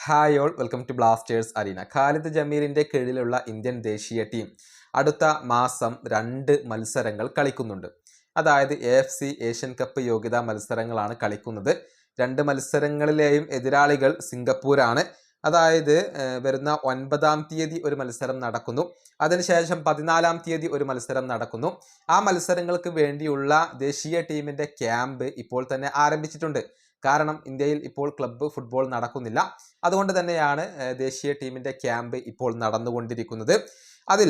Hi all, welcome to Blasters arena. Khalid ജമീലിന്റെ കീഴിലുള്ള Indian ദേശീയ ടീം അടുത്ത മാസം 2 മത്സരങ്ങൾ കളിക്കുന്നുണ്ട്. അതായത് AFC ഏഷ്യൻ കപ്പ് യോഗ്യതാ മത്സരങ്ങളാണ് കളിക്കുന്നത്. 2 മത്സരങ്ങളിലെയും എതിരാളികൾ സിംഗപ്പൂരാണ്. അതായത് വരുന്ന 9-ാം തീയതി ഒരു മത്സരം നടക്കുന്നു. അതിനുശേഷം 14-ാം തീയതി ഒരു മത്സരം നടക്കുന്നു. ആ മത്സരങ്ങൾക്ക് വേണ്ടിയുള്ള ദേശീയ ടീമിന്റെ ക്യാമ്പ് ഇപ്പോൾ തന്നെ ആരംഭിച്ചിട്ടുണ്ട്. കാരണം ഇന്ത്യയിൽ ഇപ്പോൾ ക്ലബ്ബ് ഫുട്ബോൾ നടക്കുന്നില്ല. അതുകൊണ്ട് തന്നെയാണ് ദേശീയ ടീമിന്റെ ക്യാമ്പ് ഇപ്പോൾ നടന്നുകൊണ്ടിരിക്കുന്നത്. അതിൽ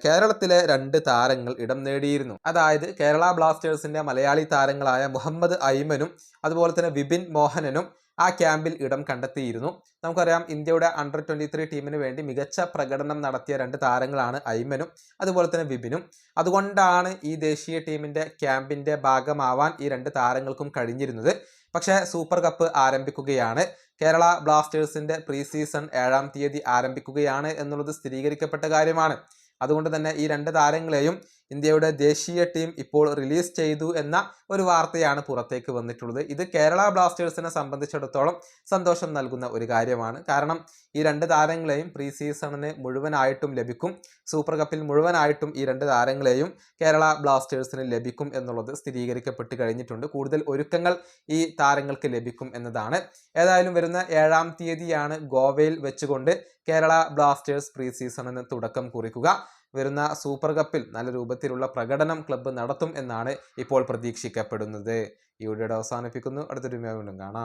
കേരളത്തിലെ 2 താരങ്ങൾ ഇടം നേടിയിരുന്നു. അതായത് കേരള ബ്ലാസ്റ്റേഴ്സിന്റെ മലയാളി താരങ്ങളായ മുഹമ്മദ് ഐമനും അതുപോലെ തന്നെ വിപിൻ മോഹനനും ആ ക്യാമ്പിൽ ഇടം കണ്ടെത്തിയിരുന്നു. നമുക്കറിയാം, ഇന്ത്യയുടെ അണ്ടർ 23 ടീമിന് വേണ്ടി മികച്ച പ്രകടനം നടത്തിയ 2 താരങ്ങളാണ് ഐമനും അതുപോലെ തന്നെ വിപിനും. അതുകൊണ്ടാണ് ഈ ദേശീയ ടീമിന്റെ ക്യാമ്പിന്റെ ഭാഗമാവാൻ ഈ 2 താരങ്ങൾക്കും കഴിഞ്ഞിരുന്നത്. പക്ഷേ സൂപ്പർ കപ്പ് ആരംഭിക്കുകയാണ്. കേരള ബ്ലാസ്റ്റേഴ്സിന്റെ പ്രീ സീസൺ 7-ാം തീയതി ആരംഭിക്കുകയാണ് എന്നുള്ളത് സ്ഥിരീകരിക്കപ്പെട്ട കാര്യമാണ്. അതുകൊണ്ട് തന്നെ ഈ 2 താരങ്ങളെയും ഇന്ത്യയുടെ ദേശീയ ടീം ഇപ്പോൾ റിലീസ് ചെയ്തു എന്ന ഒരു വാർത്തയാണ് പുറത്തേക്ക് വന്നിട്ടുള്ളത്. ഇത് കേരള ബ്ലാസ്റ്റേഴ്സിനെ സംബന്ധിച്ചിടത്തോളം സന്തോഷം നൽകുന്ന ഒരു കാര്യമാണ്. കാരണം ഈ 2 താരങ്ങളെയും പ്രീ സീസണിന് മുഴുവനായിട്ടും ലഭിക്കും. സൂപ്പർ കപ്പിൽ മുഴുവനായിട്ടും ഈ 2 താരങ്ങളെയും കേരള ബ്ലാസ്റ്റേഴ്സിന് ലഭിക്കും എന്നുള്ളത് സ്ഥിരീകരിക്കപ്പെട്ട് കഴിഞ്ഞിട്ടുണ്ട്. കൂടുതൽ ഒരുക്കങ്ങൾ ഈ താരങ്ങൾക്ക് ലഭിക്കും എന്നതാണ്. ഏതായാലും വരുന്ന 7-ാം തീയതിയാണ് ഗോവയിൽ വെച്ചുകൊണ്ട് കേരള ബ്ലാസ്റ്റേഴ്സ് പ്രീ സീസണിന് തുടക്കം കുറിക്കുക. വരുന്ന സൂപ്പർ കപ്പിൽ നല്ല രൂപത്തിലുള്ള പ്രകടനം ക്ലബ്ബ് നടത്തും എന്നാണ് ഇപ്പോൾ പ്രതീക്ഷിക്കപ്പെടുന്നത്. ഈ വീഡിയോ അവസാനിപ്പിക്കുന്നു. അടുത്തൊരു വീണ്ടും കാണാം.